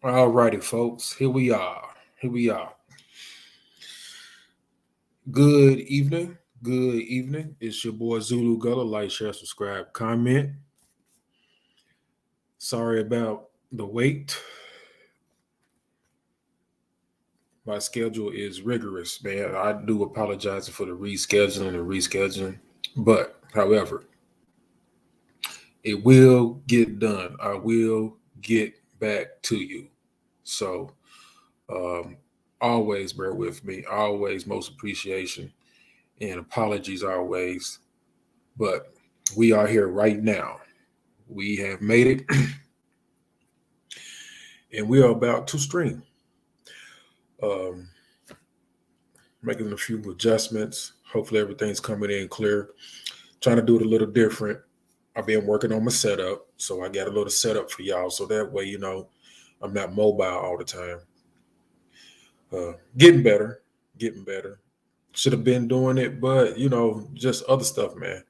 All righty, folks. Here we are. Here we are. Good evening. Good evening. It's your boy Zulu Gullah. Like, share, subscribe, comment. Sorry about the wait. My schedule is rigorous, man. I do apologize for the rescheduling. But, however, it will get done. I will get back to you. So, um, always bear with me. Always most appreciation and apologies always. But we are here right now. We have made it and we are about to stream. Um, Making a few adjustments. Hopefully everything's coming in clear. Trying to do it a little different. I've been working on my setup, so I got a little setup for y'all. So that way, I'm not mobile all the time. Getting better, getting better. Should have been doing it, but just other stuff, man.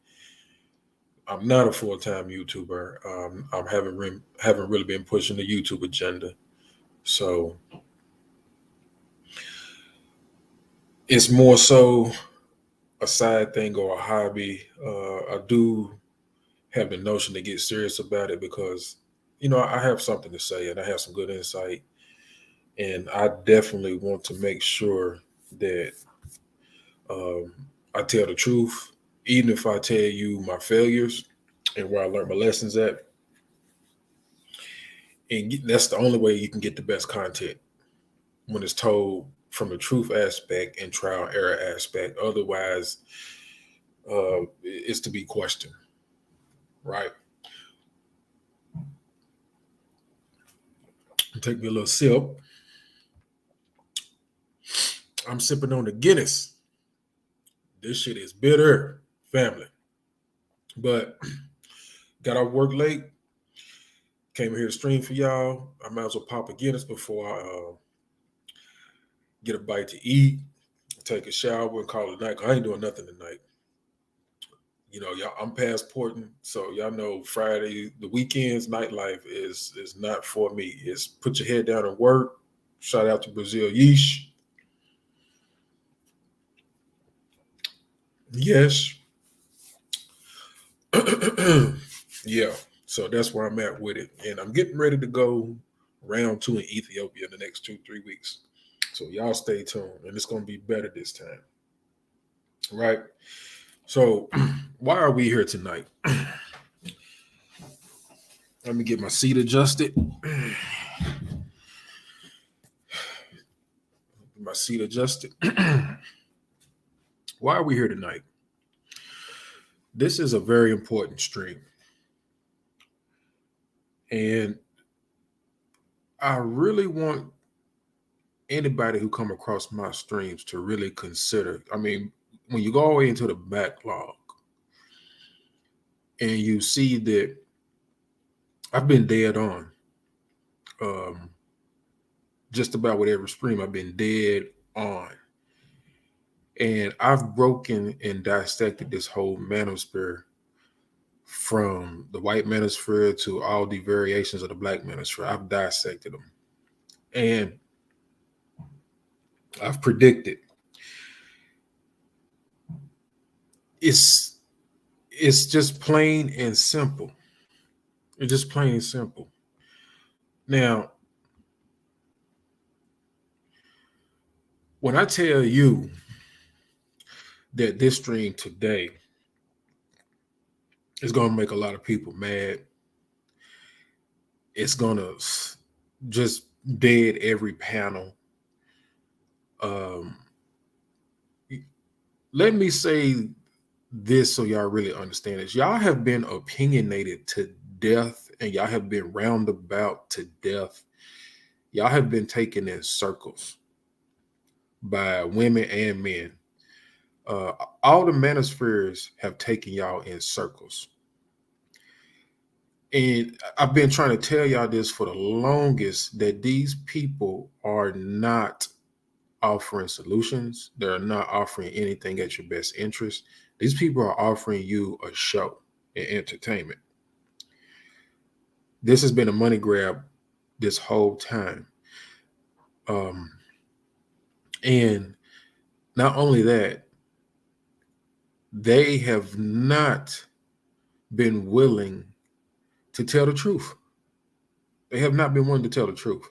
I'm not a full time YouTuber. I haven't really been pushing the YouTube agenda, so it's more so a side thing or a hobby. I do have the notion to get serious about it because I have something to say and I have some good insight, and I definitely want to make sure that um, I tell the truth, even if I tell you my failures and where I learned my lessons at. And that's the only way you can get the best content when it's told from the truth aspect and trial error aspect. Otherwise, it's to be questioned, right? Take me a little sip. I'm sipping on the Guinness. This shit is bitter, family. But got off work late. Came here to stream for y'all. I might as well pop a Guinness before I get a bite to eat, take a shower, and call it a night. I ain't doing nothing tonight. Y'all, I'm passporting, so y'all know Friday, the weekends, nightlife is not for me. It's put your head down and work. Shout out to Brazil, yeesh. Yes. Yeah. So that's where I'm at with it, and I'm getting ready to go round 2 in Ethiopia in the next 2-3 weeks. So y'all stay tuned, and it's gonna be better this time, right? So why are we here tonight? Let me get my seat adjusted. My seat adjusted. Why are we here tonight? This is a very important stream. And I really want anybody who come across my streams to really consider. I mean, when you go all the way into the backlog and you see that I've been dead on um, just about with every stream, I've been dead on. And I've broken and dissected this whole manosphere from the white manosphere to all the variations of the black manosphere. I've dissected them. And I've predicted it's it's just plain and simple. It's just plain and simple. Now, when I tell you that this stream today is going to make a lot of people mad, it's going to just dead every panel. Um, let me say this so y'all really understand this. Y'all have been opinionated to death and y'all have been roundabout to death. Y'all have been taken in circles by women and men. All the manospheres have taken y'all in circles. And I've been trying to tell y'all this for the longest, that these people are not offering solutions. They're not offering anything at your best interest. These people are offering you a show and entertainment. This has been a money grab this whole time. And not only that, they have not been willing to tell the truth. They have not been willing to tell the truth.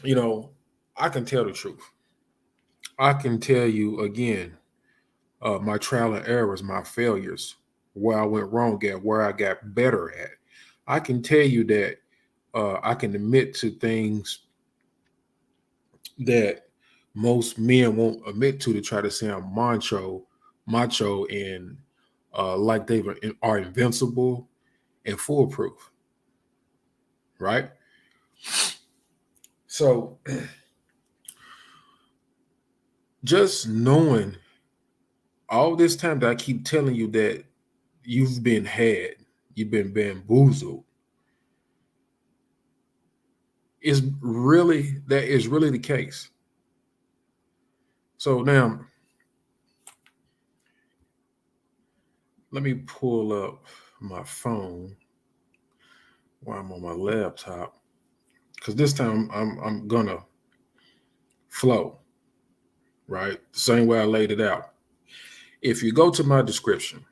You know, I can tell the truth. I can tell you again, my trial and errors, my failures, where I went wrong at, where I got better at. I can tell you that I can admit to things that most men won't admit to try to sound macho, and like they are invincible and foolproof, right? So just knowing all this time that I keep telling you that you've been had, you've been bamboozled, is really the case. So now let me pull up my phone while I'm on my laptop, because this time I'm gonna flow, right? The same way I laid it out. If you go to my description,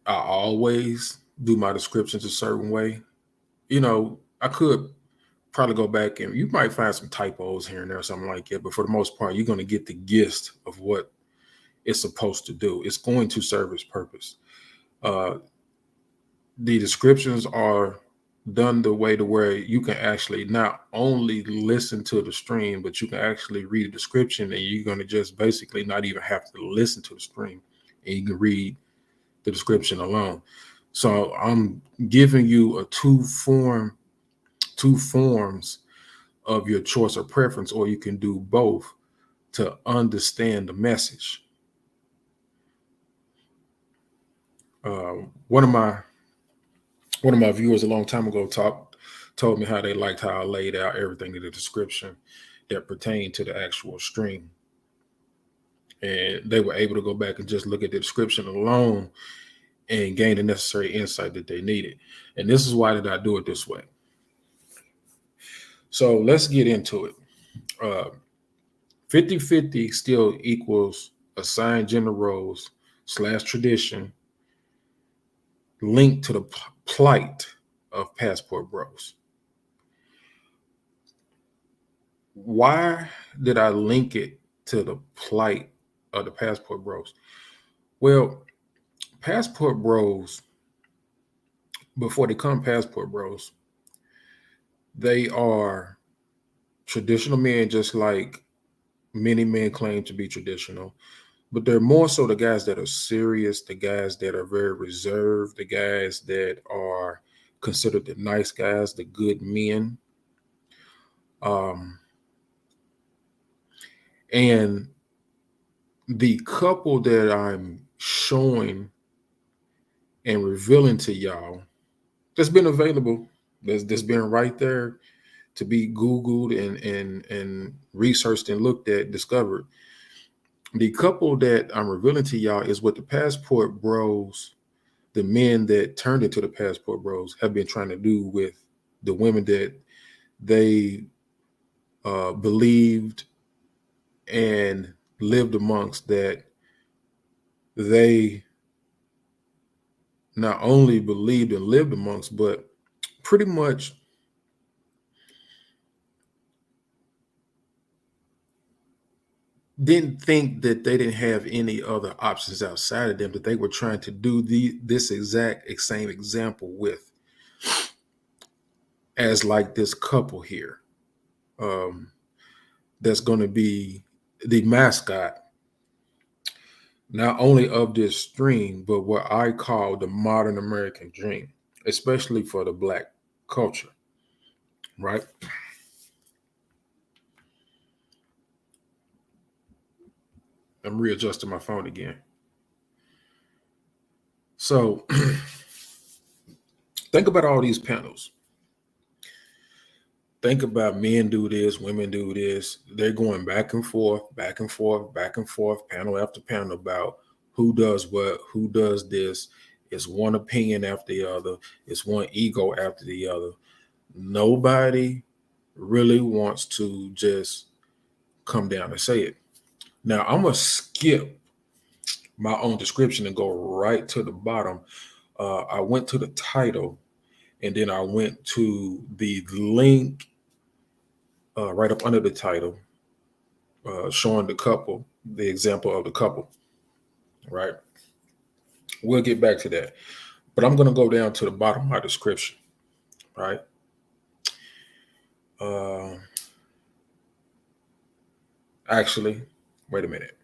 I always do my descriptions a certain way. You know, I could probably go back and you might find some typos here and there or something like that, but for the most part, you're going to get the gist of what it's supposed to do. It's going to serve its purpose. The descriptions are done the way to where you can actually not only listen to the stream, but you can actually read the description, and you're going to just basically not even have to listen to the stream, and you can read the description alone. So I'm giving you two forms of your choice or preference, or you can do both to understand the message. One of my viewers a long time ago told me how they liked how I laid out everything in the description that pertained to the actual stream, and they were able to go back and just look at the description alone and gain the necessary insight that they needed. And this is why did I do it this way. So let's get into it. 50-50 still equals assigned gender roles / tradition linked to the plight of passport bros. Why did I link it to the plight of the passport bros? Well, passport bros, before they come passport bros, they are traditional men, just like many men claim to be traditional, but they're more so the guys that are serious, the guys that are very reserved, the guys that are considered the nice guys, the good men. And the couple that I'm showing and revealing to y'all that's been available, that's been right there to be Googled and researched and looked at, discovered. The couple that I'm revealing to y'all is what the passport bros, the men that turned into the passport bros, have been trying to do with the women that they believed and lived amongst, that they not only believed and lived amongst, but pretty much didn't think that they didn't have any other options outside of them, that they were trying to do this exact same example with, as like this couple here, that's going to be the mascot, not only of this stream, but what I call the modern American dream, especially for the Black culture, right? I'm readjusting my phone again. So think about all these panels. Think about men do this, women do this. They're going back and forth, back and forth, back and forth, panel after panel about who does what, who does this. It's one opinion after the other. It's one ego after the other. Nobody really wants to just come down and say it. Now, I'm going to skip my own description and go right to the bottom. I went to the title, and then I went to the link right up under the title, showing the couple, the example of the couple, right? We'll get back to that. But I'm going to go down to the bottom of my description, right? Actually, wait a minute.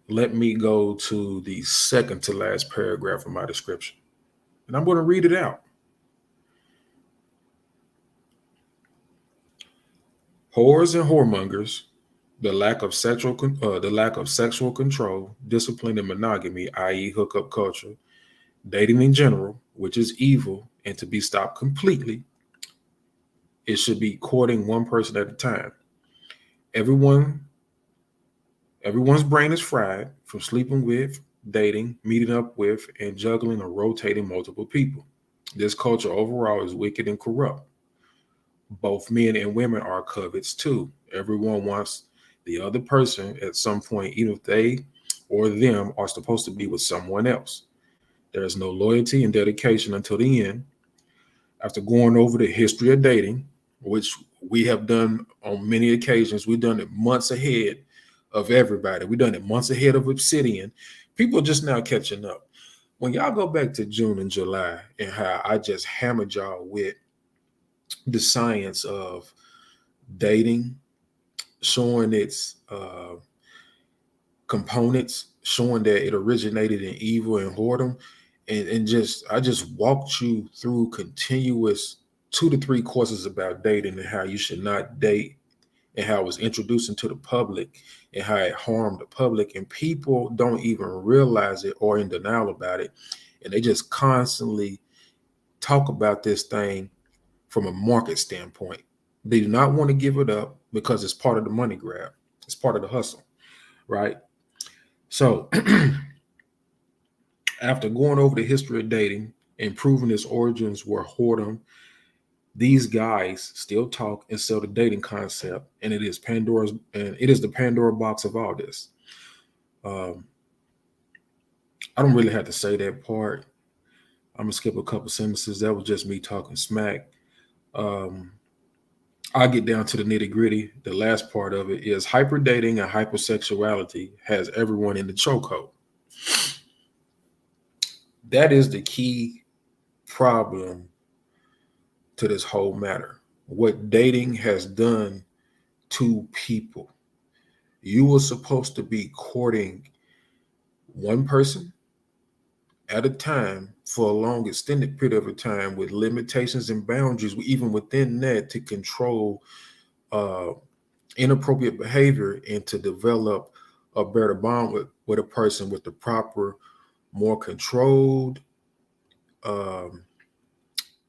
Let me go to the second to last paragraph of my description, and I'm going to read it out. Whores and whoremongers, the lack of sexual control, discipline, and monogamy, i.e., hookup culture, dating in general, which is evil and to be stopped completely. It should be courting one person at a time. Everyone's brain is fried from sleeping with, dating, meeting up with, and juggling or rotating multiple people. This culture overall is wicked and corrupt. Both men and women are covets too. Everyone wants the other person at some point, even if they or them are supposed to be with someone else. There is no loyalty and dedication until the end. After going over the history of dating, which we have done on many occasions, we've done it months ahead of everybody. We've done it months ahead of Obsidian. People are just now catching up. When y'all go back to June and July and how I just hammered y'all with the science of dating, showing its components, showing that it originated in evil and whoredom, and just I just walked you through continuous 2 to 3 courses about dating and how you should not date and how it was introduced into the public and how it harmed the public, and people don't even realize it or in denial about it, and they just constantly talk about this thing from a market standpoint. They do not want to give it up because it's part of the money grab. It's part of the hustle, right? So after going over the history of dating and proving its origins were whoredom, these guys still talk and sell the dating concept, and it is the Pandora box of all this. I don't really have to say that part. I'm gonna skip a couple sentences. That was just me talking smack. I'll get down to the nitty gritty. The last part of it is hyper dating and hypersexuality has everyone in the chokehold. That is the key problem to this whole matter. What dating has done to people. You were supposed to be courting one person at a time for a long extended period of a time with limitations and boundaries, even within that, to control inappropriate behavior and to develop a better bond with a person with the proper, more controlled,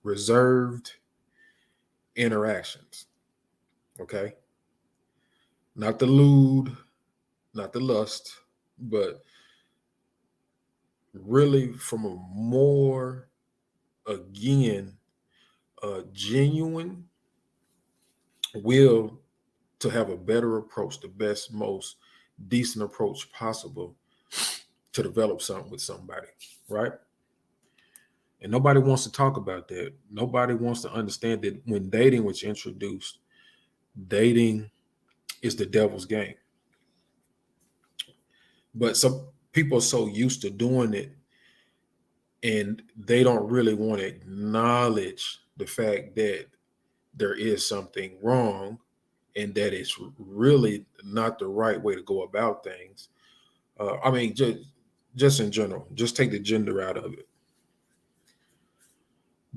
reserved interactions. Okay. Not the lewd, not the lust, but really from a more, again, genuine will to have a better approach, the best, most decent approach possible to develop something with somebody, right? And nobody wants to talk about that. Nobody wants to understand that when dating was introduced, dating is the devil's game. But some people are so used to doing it and they don't really want to acknowledge the fact that there is something wrong and that it's really not the right way to go about things. I mean, just in general, just take the gender out of it.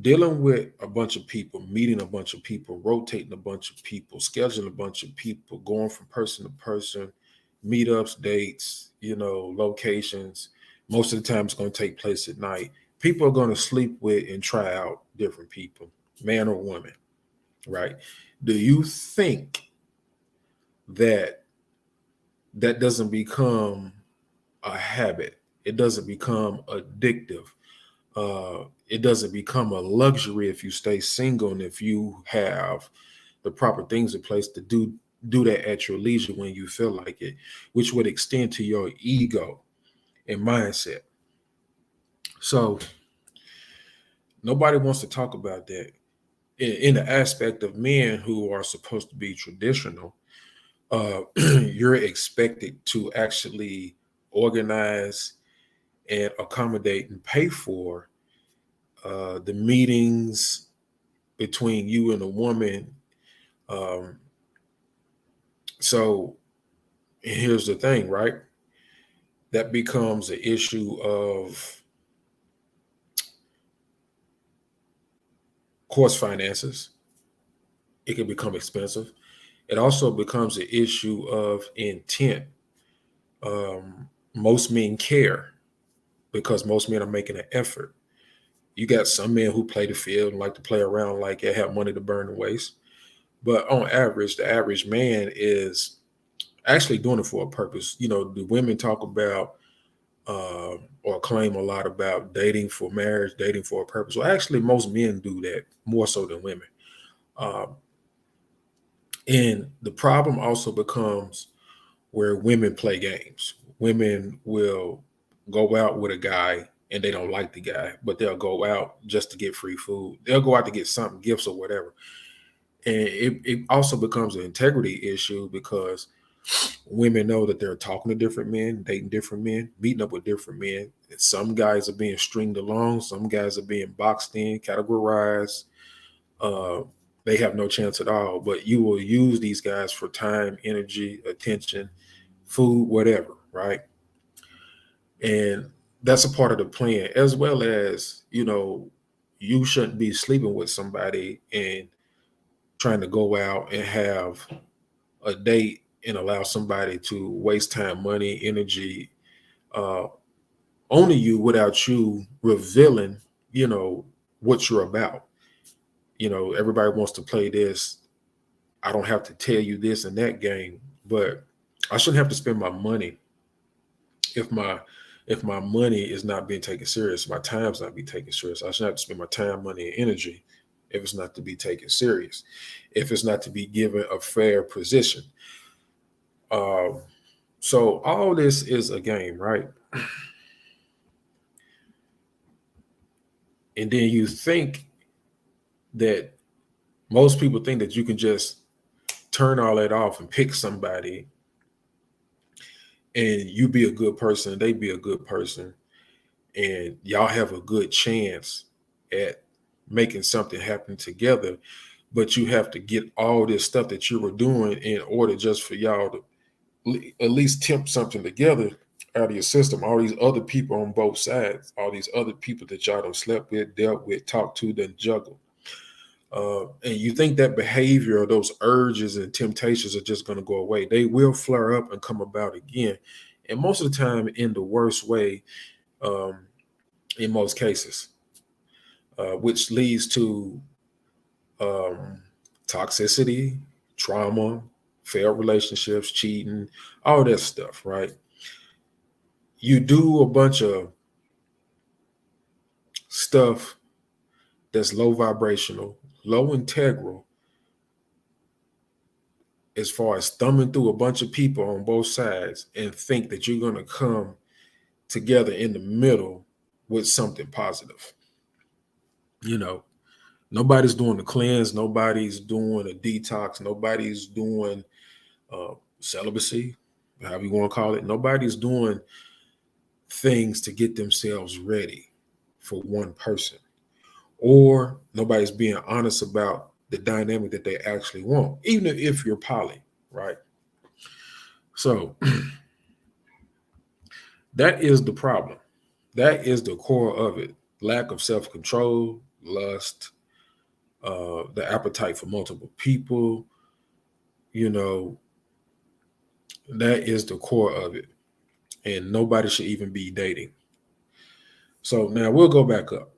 Dealing with a bunch of people, meeting a bunch of people, rotating a bunch of people, scheduling a bunch of people, going from person to person, meetups, dates, locations. Most of the time it's going to take place at night. People are going to sleep with and try out different people, man or woman, right? Do you think that doesn't become a habit It doesn't become addictive. It doesn't become a luxury if you stay single and if you have the proper things in place to do that at your leisure when you feel like it, which would extend to your ego and mindset. So nobody wants to talk about that in the aspect of men who are supposed to be traditional. You're expected to actually organize and accommodate and pay for the meetings between you and a woman. Um, so here's the thing, right? That becomes an issue of course finances. It can become expensive. It also becomes an issue of intent. Most men care because most men are making an effort. You got some men who play the field and like to play around like they have money to burn and waste. But on average, the average man is actually doing it for a purpose. You know, the women talk about or claim a lot about dating for marriage, dating for a purpose. Well, actually, most men do that more so than women. Um, and the problem also becomes where women play games. Women will go out with a guy and they don't like the guy, but they'll go out just to get free food. They'll go out to get something, gifts or whatever. And it also becomes an integrity issue because women know that they're talking to different men, dating different men, meeting up with different men. And some guys are being stringed along, some guys are being boxed in, categorized. Uh, they have no chance at all. But you will use these guys for time, energy, attention, food, whatever, right? And that's a part of the plan, as well as, you know, you shouldn't be sleeping with somebody and trying to go out and have a date and allow somebody to waste time, money, energy uh, on you without you revealing, you know, what you're about. You know, everybody wants to play this. I don't have to tell you this and that game, but I shouldn't have to spend my money if my money is not being taken serious, my time's not being taken serious. I shouldn't have to spend my time, money, and energy if it's not to be taken serious, if it's not to be given a fair position. Um, so all this is a game, right? And then you think that most people think that you can just turn all that off and pick somebody and you be a good person, they be a good person, and y'all have a good chance at making something happen together. But you have to get all this stuff that you were doing in order just for y'all to at least tempt something together out of your system. All these other people on both sides, all these other people that y'all done slept with, dealt with, talked to, then juggle. And you think that behavior or those urges and temptations are just going to go away. They will flare up and come about again. And most of the time in the worst way, um, in most cases, which leads to um, toxicity, trauma, failed relationships, cheating, all that stuff, right? You do a bunch of stuff that's low vibrational, low integral, as far as thumbing through a bunch of people on both sides and think that you're going to come together in the middle with something positive. You know, nobody's doing the cleanse, nobody's doing a detox, nobody's doing celibacy, however you want to call it. Nobody's doing things to get themselves ready for one person, or nobody's being honest about the dynamic that they actually want, even if you're poly, right? So that is the problem. That is the core of it. Lack of self-control, lust, the appetite for multiple people, you know, that is the core of it. And nobody should even be dating. So now we'll go back up.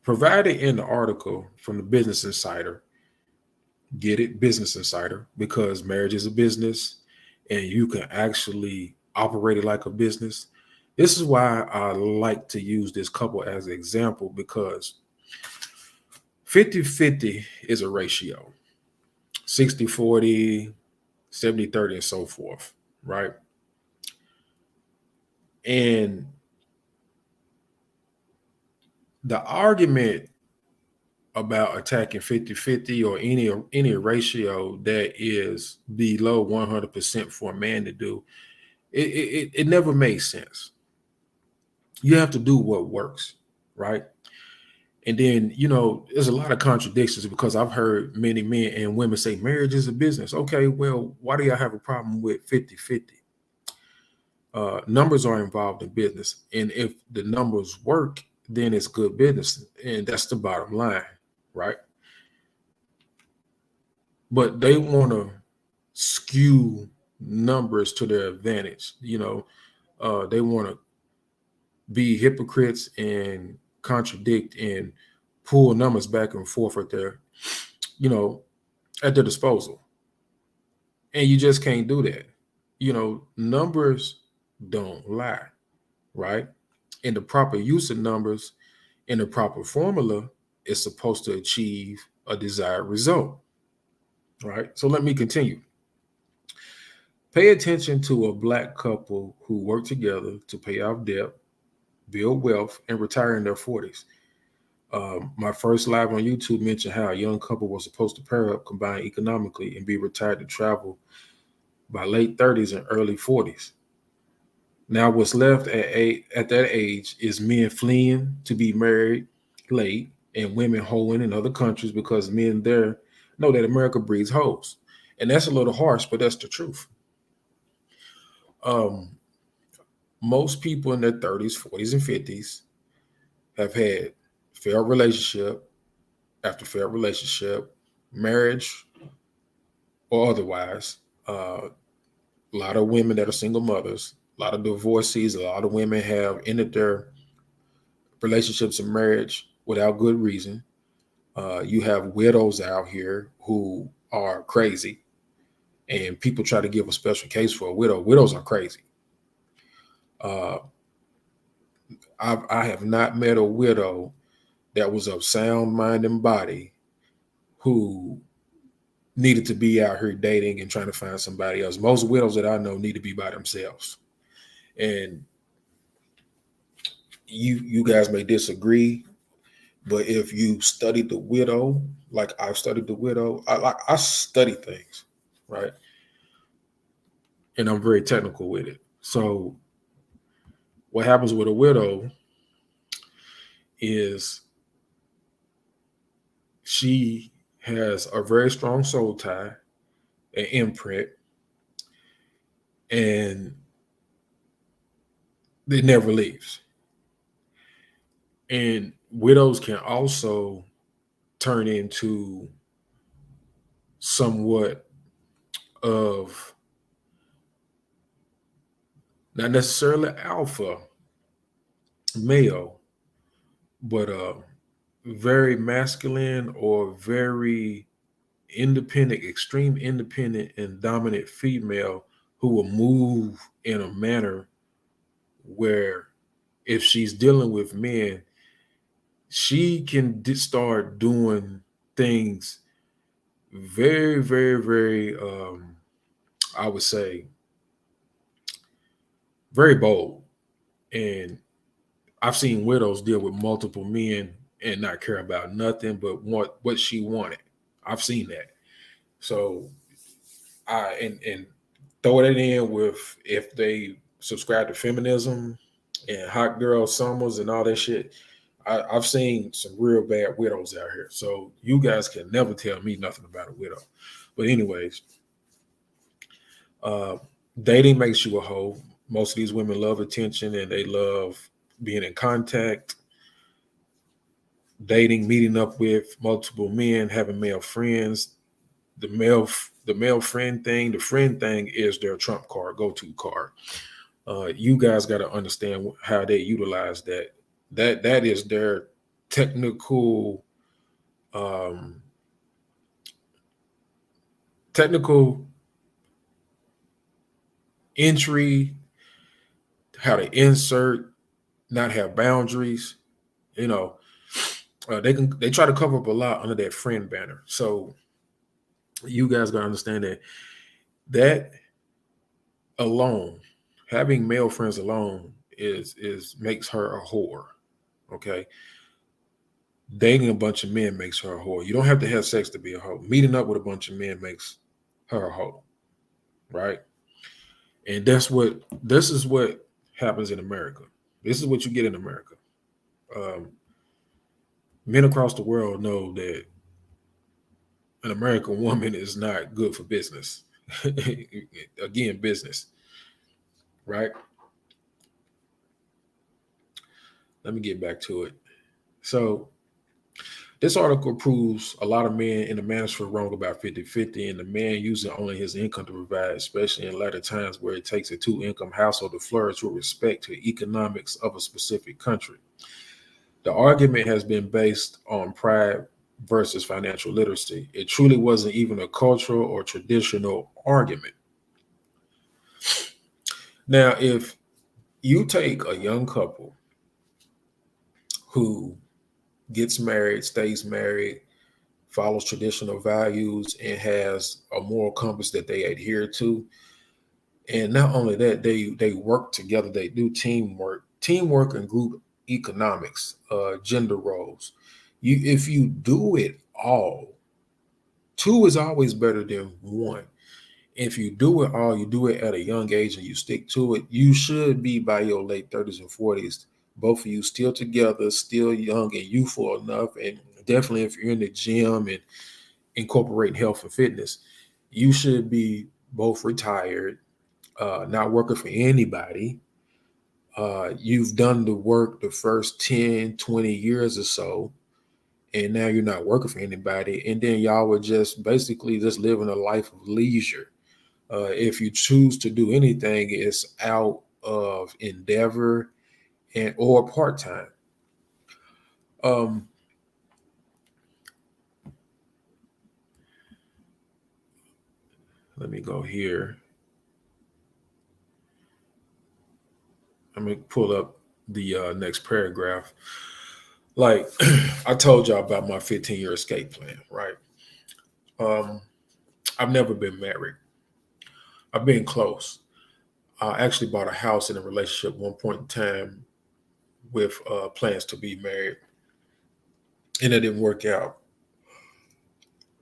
Provided in the article from the Business Insider, get it, Business Insider, because marriage is a business and you can actually operate it like a business. This is why I like to use this couple as an example, because 50-50 is a ratio, 60-40, 70-30, and so forth, right? And the argument about attacking 50-50 or any ratio that is below 100% for a man to do, it never makes sense. You have to do what works, right? And then, there's a lot of contradictions, because I've heard many men and women say marriage is a business. Okay, well, why do y'all have a problem with 50-50? Numbers are involved in business. And if the numbers work, then it's good business. And that's the bottom line, right? But they want to skew numbers to their advantage. They want to be hypocrites and contradict and pull numbers back and forth you know, at their disposal. And you just can't do that. Numbers don't lie, right? And the proper use of numbers in the proper formula is supposed to achieve a desired result, right? So let me continue. Pay attention to a Black couple who work together to pay off debt, build wealth, and retire in their 40s. My first live on YouTube mentioned how a young couple was supposed to pair up, combine economically, and be retired to travel by late 30s and early 40s. Now, what's left at that age is men fleeing to be married late and women hoeing in other countries because men there know that America breeds hoes. And that's a little harsh, but that's the truth. Most people in their 30s, 40s, and 50s have had failed relationship after failed relationship, marriage or otherwise. A lot of women that are single mothers, a lot of divorcees, a lot of women have ended their relationships and marriage without good reason. You have widows out here who are crazy, and people try to give a special case for a widow. Widows are crazy. I have not met a widow that was of sound mind and body who needed to be out here dating and trying to find somebody else. Most widows that I know need to be by themselves. And you guys may disagree, but if you study the widow, like I've studied the widow, I study things, right? And I'm very technical with it. So what happens with a widow is she has a very strong soul tie, an imprint, and it never leaves. And widows can also turn into somewhat of not necessarily alpha male, but very masculine or very independent, extreme independent and dominant female who will move in a manner where if she's dealing with men, she can start doing things very, very, very, I would say, very bold. And I've seen widows deal with multiple men and not care about nothing but what she wanted. I've seen that. So and throw that in with if they subscribe to feminism and hot girl summers and all that shit. I've seen some real bad widows out here. So you guys can never tell me nothing about a widow. But anyways, dating makes you a hoe. Most of these women love attention and they love being in contact, dating, meeting up with multiple men, having male friends. The male friend thing, the friend thing is their trump card, go-to card. You guys got to understand how they utilize that. That is their technical technical entry, how to insert, not have boundaries. You know, they try to cover up a lot under that friend banner. So you guys gotta understand that alone, having male friends alone is makes her a whore. Okay, dating a bunch of men makes her a whore. You don't have to have sex to be a hoe. Meeting up with a bunch of men makes her a hoe, right? And this is what happens in America. This is what you get in America. Um, Men across the world know that an American woman is not good for business. Again, business, right? Let me get back to it. So this article proves a lot of men in the manosphere wrong about 50-50, and the man using only his income to provide, especially in latter times where it takes a two-income household to flourish with respect to the economics of a specific country. The argument has been based on pride versus financial literacy. It truly wasn't even a cultural or traditional argument. Now, if you take a young couple who gets married, stays married, follows traditional values, and has a moral compass that they adhere to, and not only that, they work together, they do teamwork and group economics, gender roles. If you do it all, two is always better than one. If you do it all, you do it at a young age and you stick to it, you should be by your late 30s and 40s, both of you still together, still young and youthful enough. And definitely if you're in the gym and incorporating health and fitness, you should be both retired, not working for anybody. You've done the work the first 10, 20 years or so, and now you're not working for anybody. And then y'all were just basically just living a life of leisure. If you choose to do anything, it's out of endeavor and or part time. Um, Let me go here. Let me pull up the next paragraph. Like I told y'all about my 15-year escape plan, right? Um, I've never been married. I've been close. I actually bought a house in a relationship at one point in time with plans to be married, and it didn't work out.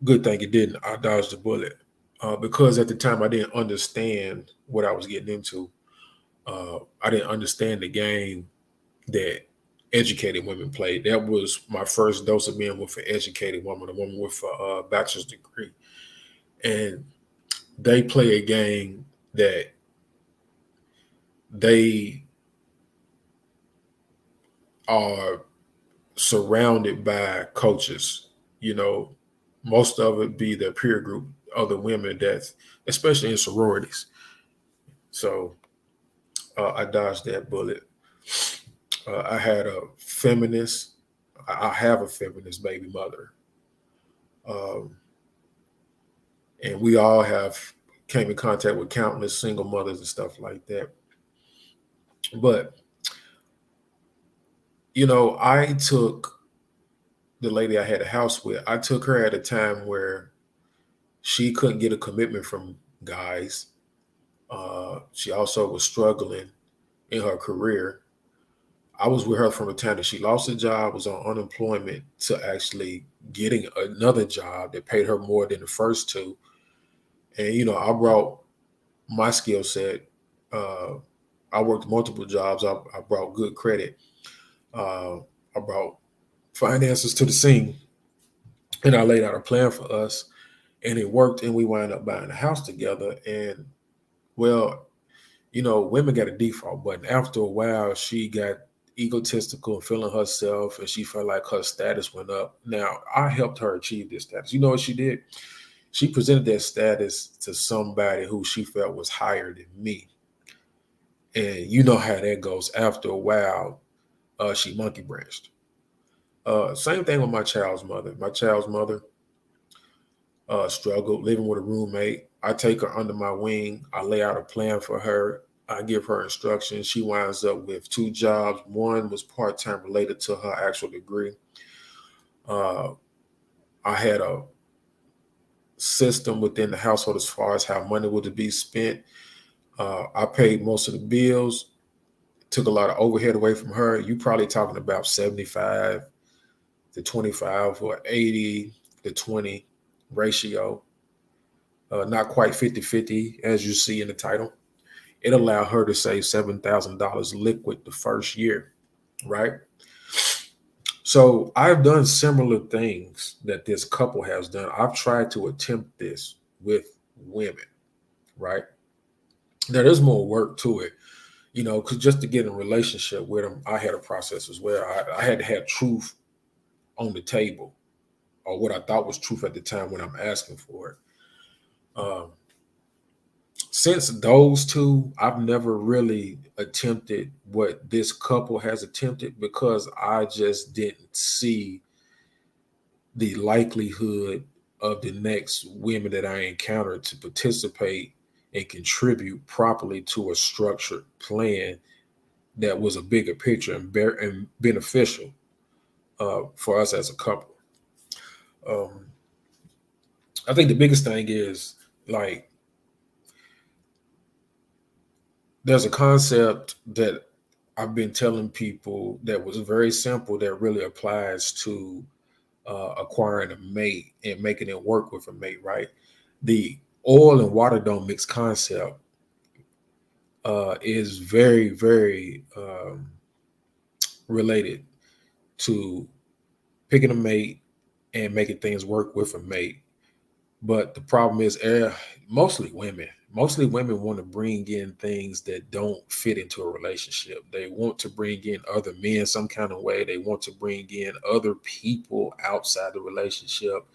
Good thing it didn't. I dodged a bullet because at the time I didn't understand what I was getting into. I didn't understand the game that educated women played. That was my first dose of being with an educated woman, a woman with a bachelor's degree, and they play a game that they are surrounded by coaches. You know, most of it be their peer group, other women that's especially in sororities. So I dodged that bullet. I had a feminist. I have a feminist baby mother, um, and we all have came in contact with countless single mothers and stuff like that. But I took the lady I had a house with. I took her at a time where she couldn't get a commitment from guys. She also was struggling in her career. I was with her from the time that she lost a job, was on unemployment, to actually getting another job that paid her more than the first two. And I brought my skill set. Uh, I worked multiple jobs. I brought good credit. Uh, I brought finances to the scene, and I laid out a plan for us, and it worked. And we wound up buying a house together. And well, women got a default button. After a while, she got egotistical and feeling herself, and she felt like her status went up. Now, I helped her achieve this status. You know what she did? She presented that status to somebody who she felt was higher than me. And you know how that goes. After a while, she monkey branched. Same thing with my child's mother. My child's mother struggled living with a roommate. I take her under my wing. I lay out a plan for her. I give her instructions. She winds up with two jobs. One was part time related to her actual degree. Uh, I had a system within the household as far as how money would be spent. I paid most of the bills, took a lot of overhead away from her. You probably talking about 75 to 25 or 80 to 20 ratio. Not quite 50-50 as you see in the title. It allowed her to save $7,000 liquid the first year, right? So I've done similar things that this couple has done. I've tried to attempt this with women, right? Now there's more work to it, because just to get in a relationship with them, I had a process as well. I had to have truth on the table, or what I thought was truth at the time when I'm asking for it. Um, since those two, I've never really attempted what this couple has attempted because I just didn't see the likelihood of the next women that I encountered to participate and contribute properly to a structured plan that was a bigger picture and beneficial for us as a couple. Um, I think the biggest thing is like there's a concept that I've been telling people that was very simple that really applies to acquiring a mate and making it work with a mate, right? The oil and water don't mix concept is very, very related to picking a mate and making things work with a mate. But the problem is, mostly women want to bring in things that don't fit into a relationship. They want to bring in other men some kind of way. They want to bring in other people outside the relationship.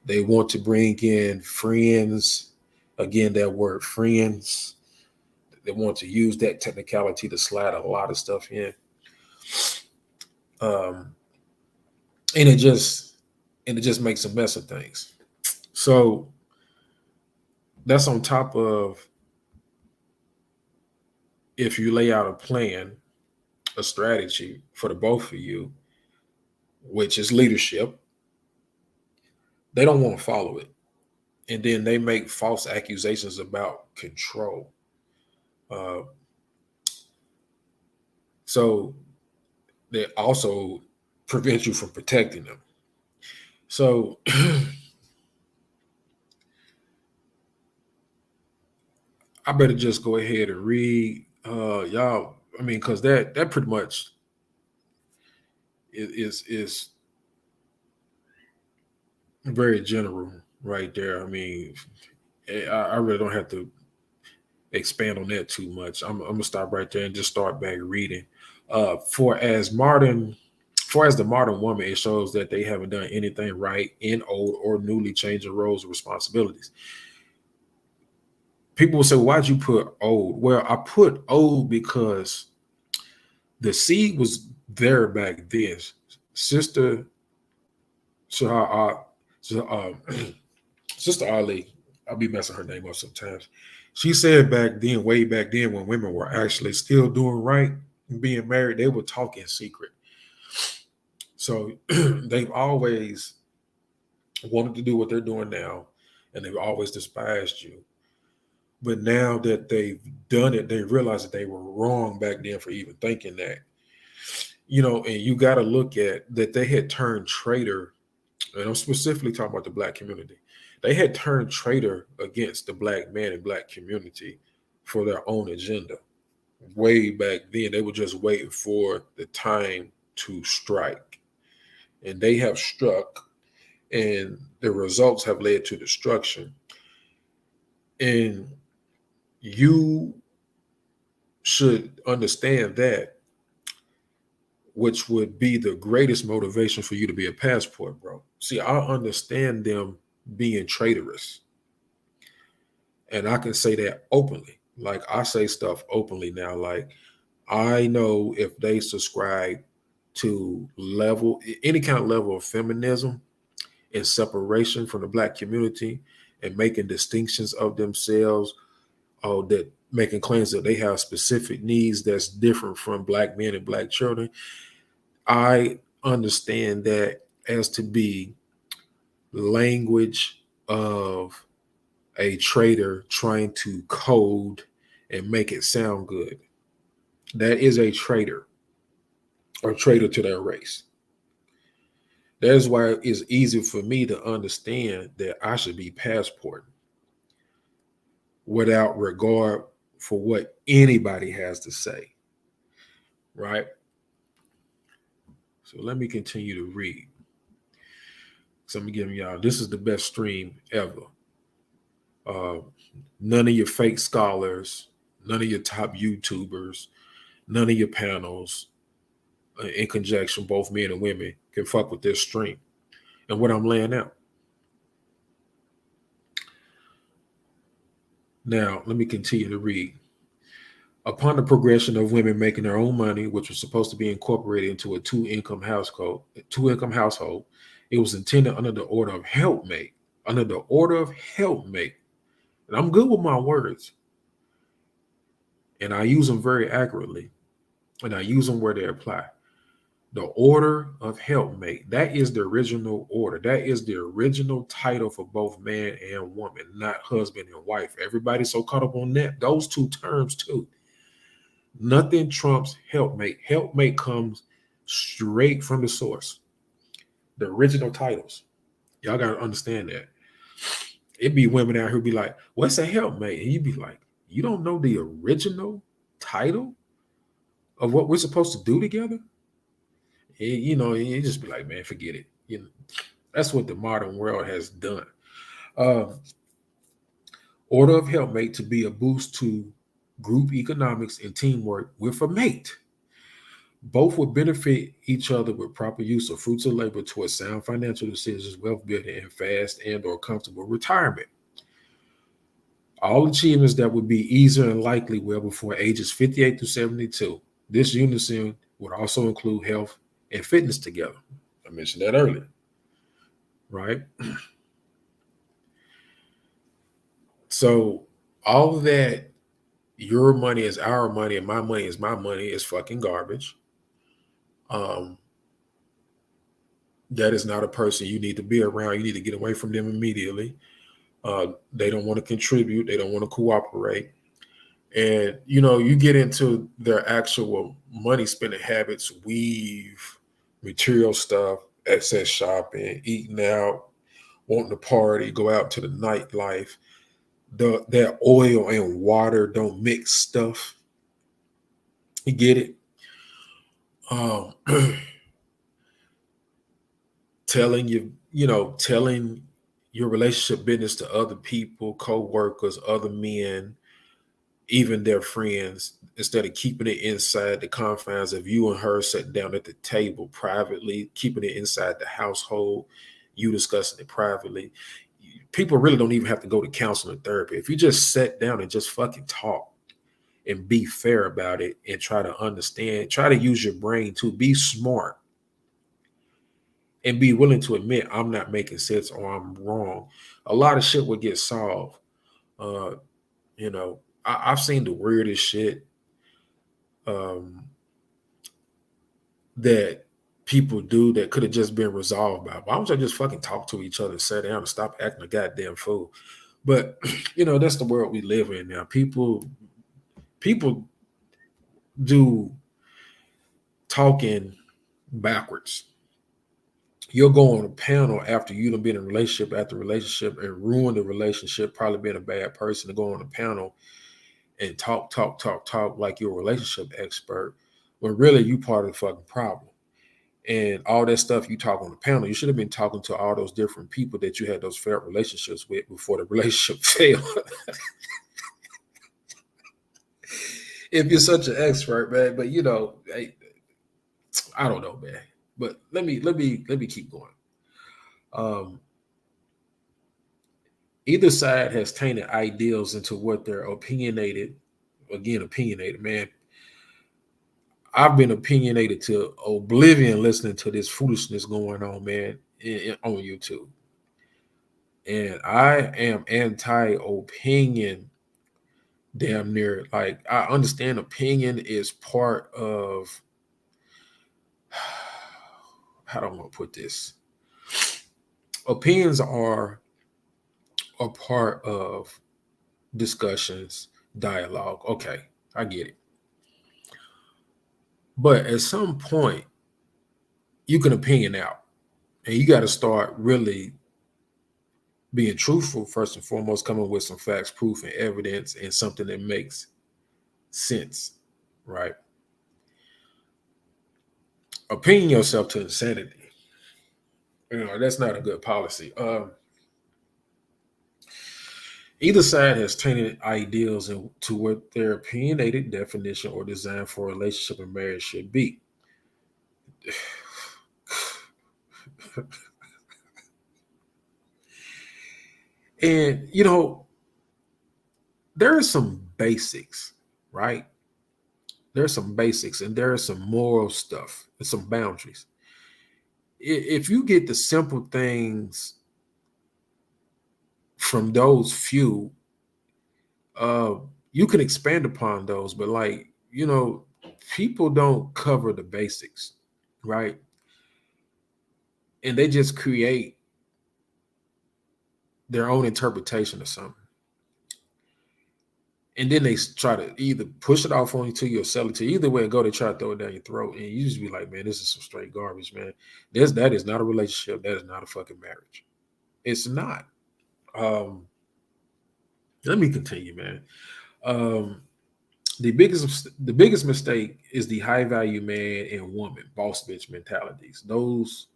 They want to bring in friends. Again, that word friends. They want to use that technicality to slide a lot of stuff in. Um, and it just makes a mess of things. So that's on top of if you lay out a plan, a strategy for the both of you, which is leadership, they don't want to follow it. And then they make false accusations about control. Uh, so they also prevent you from protecting them. So I better just go ahead and read y'all. I mean, because that pretty much is very general right there. I mean, I really don't have to expand on that too much. I'm gonna stop right there and just start back reading. For as modern, for as the modern woman, it shows that they haven't done anything right in old or newly changing roles and responsibilities. People will say, "Why'd you put old?" Well, I put old because the seed was there back then. Sister Shah, Sister Ali, I'll be messing her name up sometimes. She said back then, way back then, when women were actually still doing right and being married, they would talk in secret. So they've always wanted to do what they're doing now, and they've always despised you. But now that they've done it, they realize that they were wrong back then for even thinking that. And you got to look at that they had turned traitor, and I'm specifically talking about the Black community. They had turned traitor against the Black man and Black community for their own agenda. Way back then, they were just waiting for the time to strike. And they have struck, and the results have led to destruction. And you should understand that, which would be the greatest motivation for you to be a passport, bro. See, I understand them being traitorous. And I can say that openly. Like I say stuff openly now. Like I know if they subscribe to any kind of level of feminism and separation from the Black community, and making distinctions of themselves, or that making claims that they have specific needs that's different from black men and black children, I understand that as to be language of a trader trying to code and make it sound good. That is a traitor, or traitor to their race. That is why it's easy for me to understand that I should be passporting without regard for what anybody has to say, right? So let me continue to read. So I'm giving y'all, this is the best stream ever. Uh, None of your fake scholars, none of your top YouTubers, none of your panels, in conjunction, both men and women, can fuck with this stream and what I'm laying out. Now, let me continue to read. Upon the progression of women making their own money, which was supposed to be incorporated into a two-income household, it was intended under the order of helpmate, And I'm good with my words, and I use them very accurately, and I use them where they apply. The order of helpmate, that is the original order. That is the original title for both man and woman, not husband and wife. Everybody's so caught up on that. Those two terms too. Nothing trumps helpmate. Helpmate comes straight from the source. The original titles. Y'all got to understand that. It'd be women out here be like, what's a helpmate? And you'd be like, you don't know the original title of what we're supposed to do together? You just be like, man, forget it. That's what the modern world has done. Order of helpmate to be a boost to group economics and teamwork with a mate. Both would benefit each other with proper use of fruits of labor towards sound financial decisions, wealth building, and fast and or comfortable retirement. All achievements that would be easier and likely well before ages 58 to 72. This unison would also include health and fitness together. I mentioned that earlier, right? So all of that, your money is our money and my money is my money, is fucking garbage. That is not a person you need to be around. You need to get away from them immediately. They don't want to contribute. They don't want to cooperate. And, you get into their actual money spending habits, weave, material stuff, excess shopping, eating out, wanting to party, go out to the nightlife. That oil and water don't mix stuff. You get it? Telling your relationship business to other people, co-workers, other men, even their friends, instead of keeping it inside the confines of you and her sitting down at the table privately, keeping it inside the household, you discussing it privately. People really don't even have to go to counseling or therapy. If you just sit down and just fucking talk and be fair about it and try to understand, try to use your brain to be smart and be willing to admit I'm not making sense or I'm wrong, a lot of shit would get solved. I've seen the weirdest shit that people do that could have just been resolved by. Why don't y'all just fucking talk to each other, sit down, and stop acting a goddamn fool? But that's the world we live in now. People do talking backwards. You'll go on a panel after you've been in relationship after relationship and ruin the relationship, probably being a bad person, to go on a panel and talk like you're a relationship expert, when really you part of the fucking problem. And all that stuff you talk on the panel, you should have been talking to all those different people that you had those failed relationships with before the relationship failed. If you're such an expert, man, but I don't know, man. But let me keep going. Either side has tainted ideals into what they're opinionated. Again, opinionated, man. I've been opinionated to oblivion listening to this foolishness going on, man, on YouTube. And I am anti-opinion damn near. Like, I understand opinion is part of, how do I want to put this? Opinions are a part of discussions, dialogue. Okay, I get it. But at some point, you can opinion out, and you got to start really being truthful first and foremost, coming with some facts, proof, and evidence, and something that makes sense, right? Opinion yourself to insanity. That's not a good policy. Either side has tainted ideals into what their opinionated definition or design for a relationship and marriage should be. And, there are some basics, right? There's some basics and there are some moral stuff and some boundaries. If you get the simple things from those few, uh, you can expand upon those, but people don't cover the basics, right? And they just create their own interpretation of something. And then they try to either push it off on you to you or sell it to you. Either way it go, they try to throw it down your throat. And you just be like, man, this is some straight garbage, man. That is not a relationship. That is not a fucking marriage. It's not. Um, Let me continue, man. Um, the biggest mistake is the high value man and woman, boss bitch mentalities. Those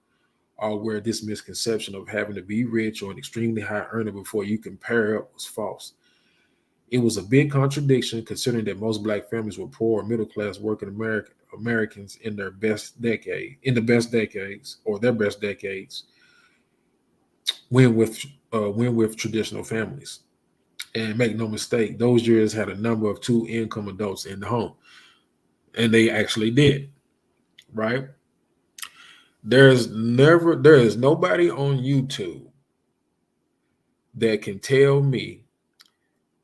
are where this misconception of having to be rich or an extremely high earner before you can pair up was false. It was a big contradiction considering that most black families were poor or middle class working Americans in the best decades or their best decades, win with traditional families. And make no mistake, those years had a number of two income adults in the home. And they actually did, right? There is nobody on YouTube that can tell me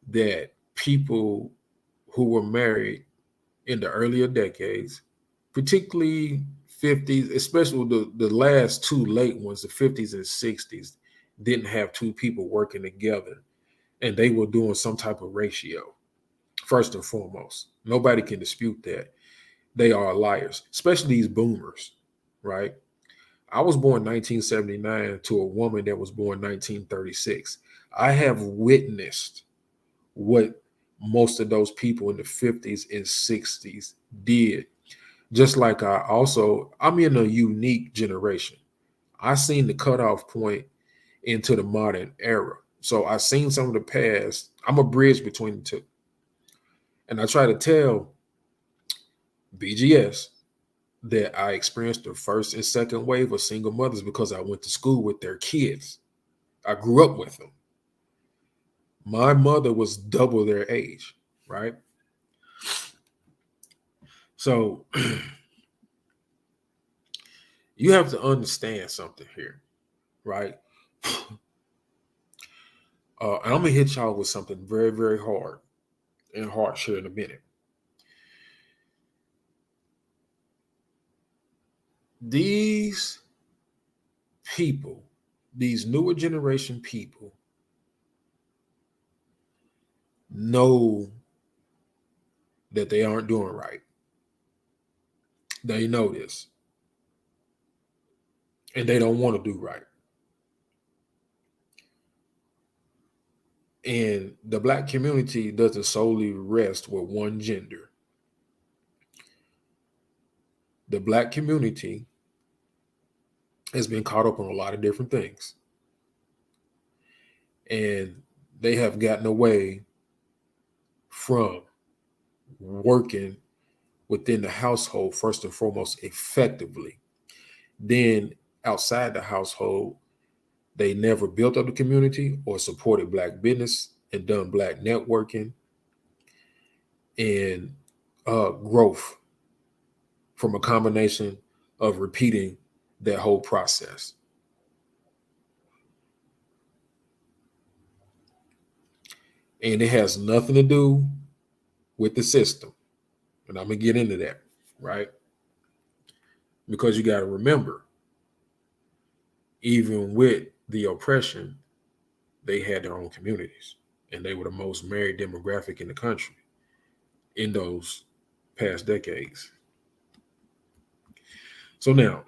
that people who were married in the earlier decades, particularly 50s, especially the last two late ones, the 50s and 60s, didn't have two people working together and they were doing some type of ratio. First and foremost, nobody can dispute that. They are liars, especially these boomers, right? I was born 1979 to a woman that was born 1936. I have witnessed what most of those people in the 50s and 60s did. Just like I'm in a unique generation. I seen the cutoff point into the modern era. So I seen some of the past. I'm a bridge between the two. And I try to tell BGS that I experienced the first and second wave of single mothers because I went to school with their kids. I grew up with them. My mother was double their age, right? So you have to understand something here, right? And I'm gonna hit y'all with something very, very hard and harsh here in a minute. These people, these newer generation people, know that they aren't doing right. They know this, and they don't want to do right. And the black community doesn't solely rest with one gender. The black community has been caught up on a lot of different things. And they have gotten away from working within the household, first and foremost, effectively. Then outside the household, they never built up the community or supported black business and done black networking and growth from a combination of repeating that whole process. And it has nothing to do with the system. And I'm going to get into that, right? Because you got to remember, even with the oppression, they had their own communities. And they were the most married demographic in the country in those past decades. So now,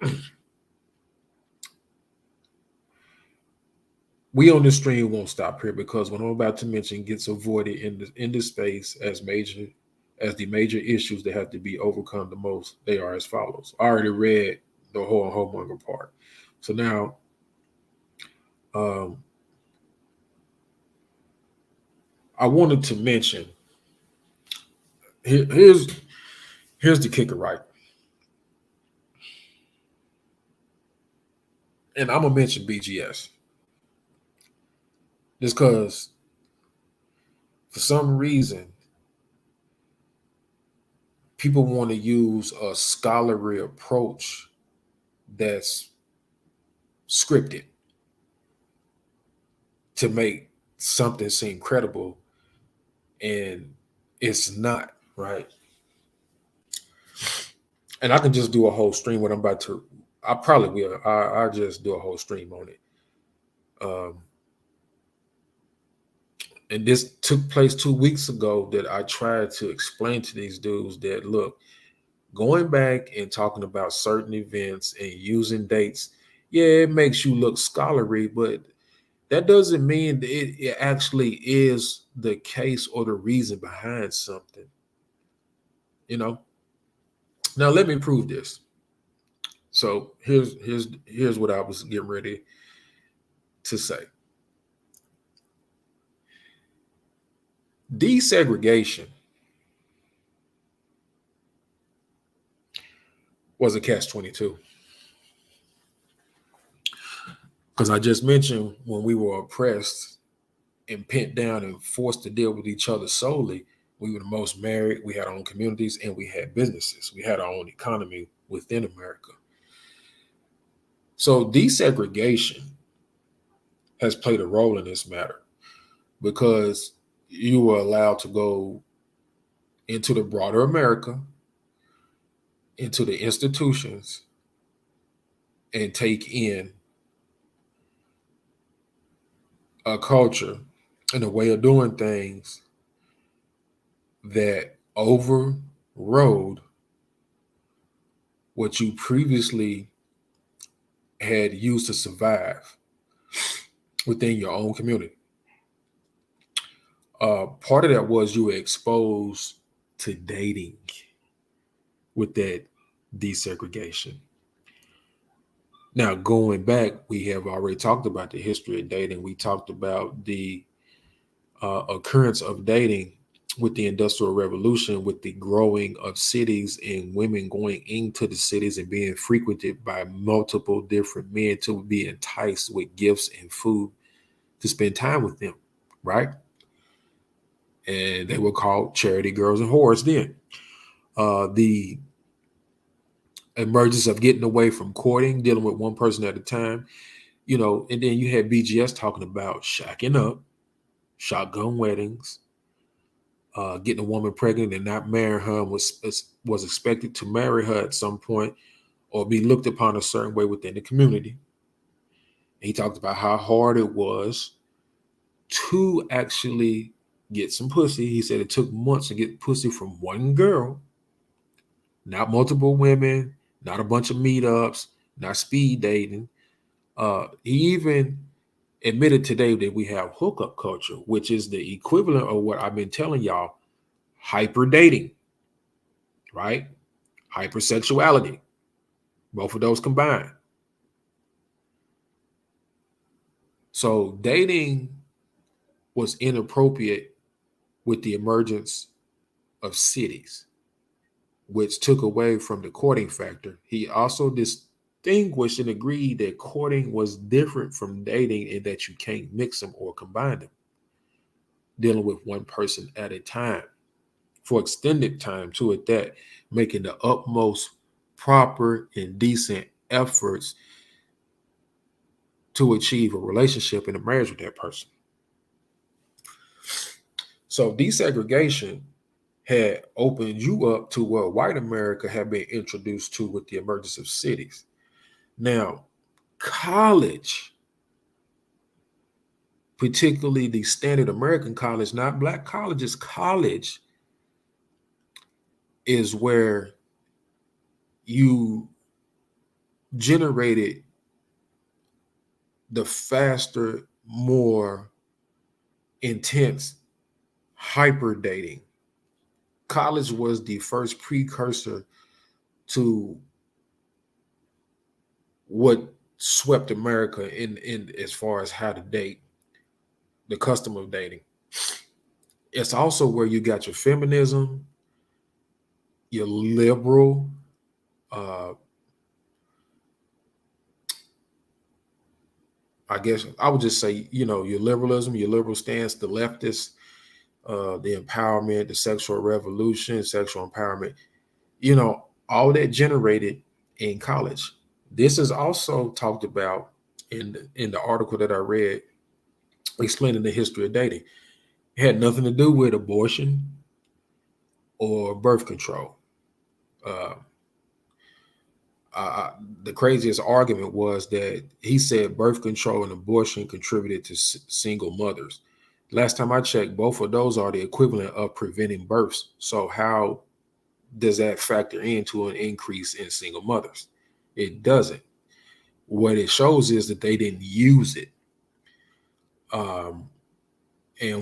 we on this stream won't stop here because what I'm about to mention gets avoided in this space as the major issues that have to be overcome the most. They are as follows. I already read the whole homemonger part. So now I wanted to mention here's the kicker, right? And I'm gonna mention BGS just because for some reason people want to use a scholarly approach that's scripted to make something seem credible, and it's not, right? And I can just do a whole stream what I'm about to. I probably will. I just do a whole stream on it. And this took place 2 weeks ago that I tried to explain to these dudes that look, going back and talking about certain events and using dates, yeah, it makes you look scholarly, but that doesn't mean that it actually is the case or the reason behind something. You know. Now let me prove this. So here's what I was getting ready to say. Desegregation was a catch-22. Because I just mentioned when we were oppressed and pinned down and forced to deal with each other solely, we were the most married, we had our own communities, and we had businesses. We had our own economy within America. So desegregation has played a role in this matter because you were allowed to go into the broader America, into the institutions, and take in a culture and a way of doing things that overrode what you previously had used to survive within your own community. Part of that was you were exposed to dating with that desegregation. Now, going back, we have already talked about the history of dating. We talked about the occurrence of dating with the Industrial Revolution, with the growing of cities and women going into the cities and being frequented by multiple different men to be enticed with gifts and food to spend time with them, right? And they were called charity girls and whores then. The emergence of getting away from courting, dealing with one person at a time, and then you had BGS talking about shacking up, shotgun weddings, getting a woman pregnant and not marrying her, was expected to marry her at some point or be looked upon a certain way within the community. And he talked about how hard it was to actually get some pussy. He said it took months to get pussy from one girl, not multiple women, not a bunch of meetups, not speed dating. He even admitted today that we have hookup culture, which is the equivalent of what I've been telling y'all, hyper dating, right? Hypersexuality, both of those combined. So dating was inappropriate with the emergence of cities, which took away from the courting factor. He also distinguished and agreed that courting was different from dating in that you can't mix them or combine them, dealing with one person at a time for extended time to it, that making the utmost proper and decent efforts to achieve a relationship and a marriage with that person. So desegregation had opened you up to what white America had been introduced to with the emergence of cities. Now, college, particularly the standard American college, not black colleges, college is where you generated the faster, more intense hyper dating. College was the first precursor to what swept America in as far as how to date, the custom of dating. It's also where you got your feminism, your liberal, uh, I guess I would just say, your liberalism, your liberal stance, the leftist, the empowerment, the sexual revolution, sexual empowerment, all that generated in college. This is also talked about in the article that I read explaining the history of dating. It had nothing to do with abortion or birth control. Uh, the craziest argument was that he said birth control and abortion contributed to single mothers. Last time I checked, both of those are the equivalent of preventing births. So how does that factor into an increase in single mothers? It doesn't. What it shows is that they didn't use it. And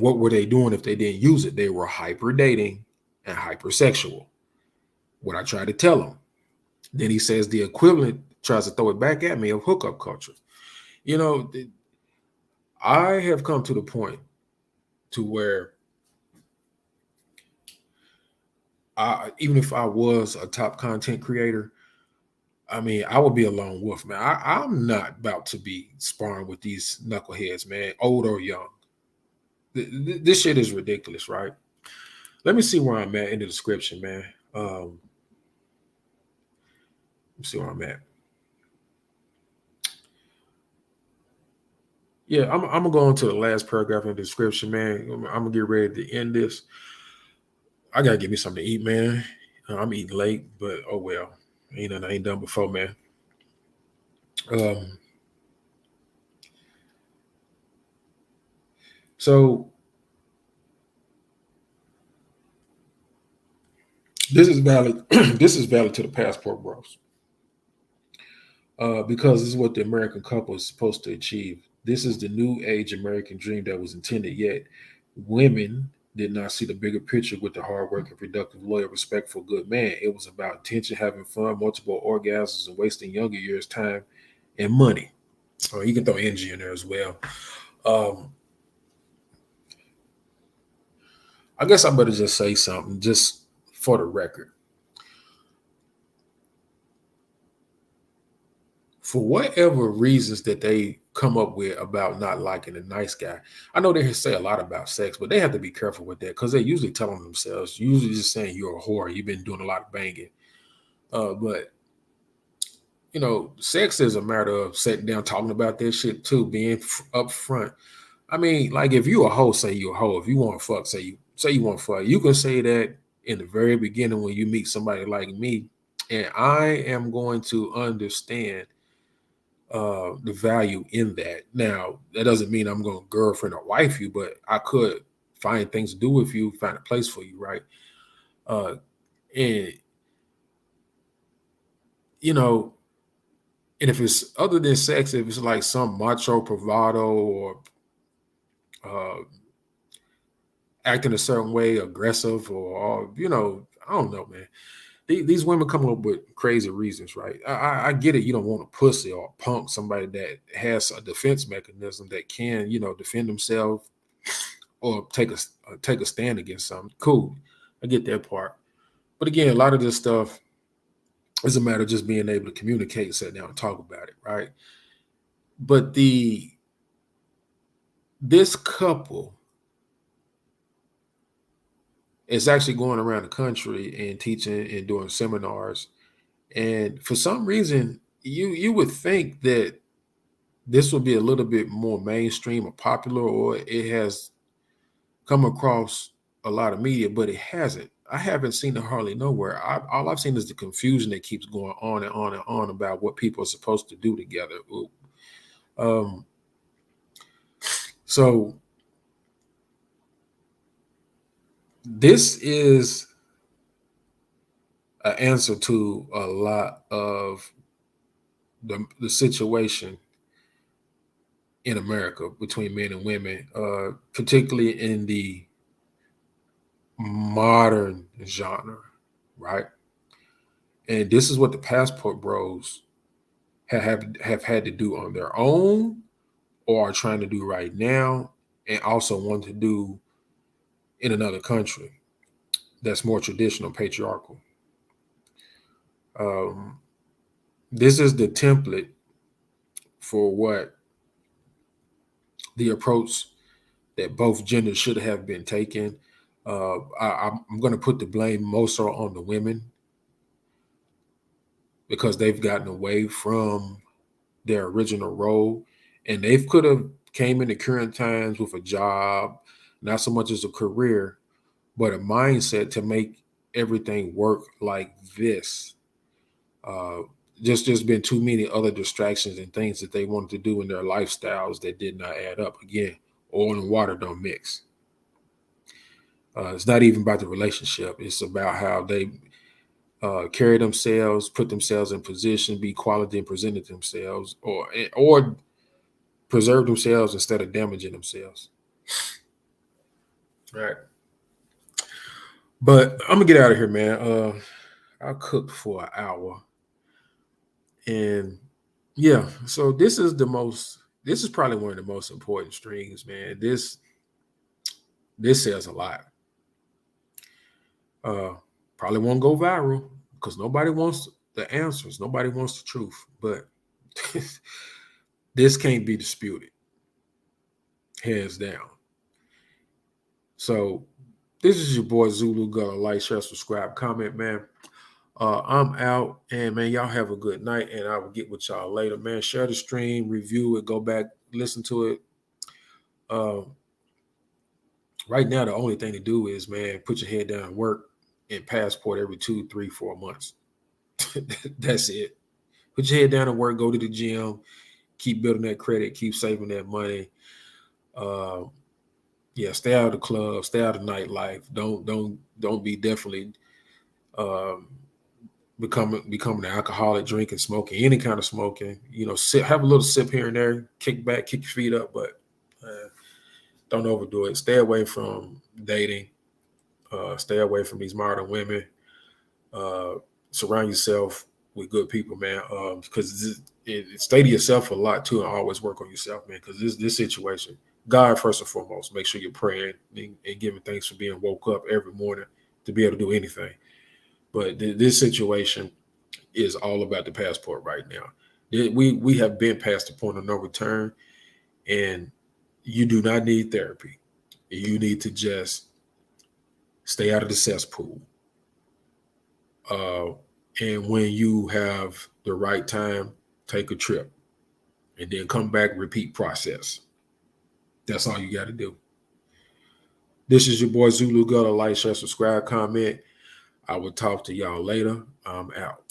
what were they doing if they didn't use it? They were hyper dating and hypersexual. What I tried to tell him. Then he says the equivalent tries to throw it back at me of hookup culture. I have come to the point to where even if I was a top content creator, I mean, I would be a lone wolf, man. I'm not about to be sparring with these knuckleheads, man, old or young. This shit is ridiculous, right? Let me see where I'm at in the description, man. Let's see where I'm at. Yeah, I'm gonna go on to the last paragraph in the description, man. I'm gonna get ready to end this. I gotta get me something to eat, man. I'm eating late, but oh well. Ain't nothing I ain't done before, man. So this is valid. This is valid to the passport bros. Because this is what the American couple is supposed to achieve. This is the new age American dream that was intended, yet women did not see the bigger picture with the hardworking, productive, loyal, respectful, good man. It was about attention, having fun, multiple orgasms, and wasting younger years' time and money. You can throw energy in there as well. I guess I better just say something, just for the record. For whatever reasons that they come up with about not liking a nice guy, I know they say a lot about sex, but they have to be careful with that because they usually telling themselves, usually just saying you're a whore, you've been doing a lot of banging. But sex is a matter of sitting down talking about this shit too, being upfront. I mean, like if you a hoe, say you a hoe. If you want to fuck, say you want to fuck. You can say that in the very beginning when you meet somebody like me, and I am going to understand the value in that. Now, that doesn't mean I'm going to girlfriend or wife you, but I could find things to do with you, find a place for you, right? And you know, and if it's other than sex, if it's like some macho bravado or uh, acting a certain way, aggressive, or I don't know, man. These women come up with crazy reasons, right? I get it. You don't want a pussy or a punk, somebody that has a defense mechanism that can, defend themselves or take a stand against something. Cool, I get that part. But again, a lot of this stuff is a matter of just being able to communicate, sit down, and talk about it, right? But this couple is actually going around the country and teaching and doing seminars. And for some reason, you would think that this will be a little bit more mainstream or popular, or it has come across a lot of media, but it hasn't. I haven't seen it hardly nowhere. All I've seen is the confusion that keeps going on and on and on about what people are supposed to do together. Um, so this is an answer to a lot of the situation in America between men and women, particularly in the modern genre, right? And this is what the passport bros have had to do on their own or are trying to do right now, and also want to do in another country that's more traditional, patriarchal. Um, this is the template for what the approach that both genders should have been taken. I'm going to put the blame most so on the women because they've gotten away from their original role, and they could have came into current times with a job, not so much as a career, but a mindset to make everything work like this. Uh, just been too many other distractions and things that they wanted to do in their lifestyles that did not add up. Again, oil and water don't mix. It's not even about the relationship. It's about how they carry themselves, put themselves in position, be quality, and presented themselves, or preserve themselves instead of damaging themselves. Right. But I'm gonna get out of here, man. I cooked for an hour, and yeah. So this is the most. This is probably one of the most important streams, man. This says a lot. Uh, Probably won't go viral because nobody wants the answers. Nobody wants the truth. But this can't be disputed, hands down. So this is your boy Zulu. Got a like, share, subscribe, comment, man. I'm out, and man, y'all have a good night, and I will get with y'all later, man. Share the stream, review it, go back, listen to it. Right now, the only thing to do is, man, put your head down and work and passport every 2, 3, 4 months. That's it. Put your head down and work, go to the gym, keep building that credit, keep saving that money. Uh, yeah, stay out of the club, stay out of nightlife. Don't be definitely um, becoming an alcoholic, drinking, smoking, any kind of smoking. You know, have a little sip here and there, kick back, kick your feet up, but don't overdo it. Stay away from dating. Stay away from these modern women. Uh, Surround yourself with good people, man. Because stay to yourself a lot too, and always work on yourself, man. Because this situation, God first and foremost, make sure you're praying and giving thanks for being woke up every morning to be able to do anything. But this situation is all about the passport right now. We have been past the point of no return, and you do not need therapy. You need to just stay out of the cesspool. And when you have the right time, take a trip and then come back, repeat process. That's all you got to do. This is your boy Zulu. Go to like, share, subscribe, comment. I will talk to y'all later. I'm out.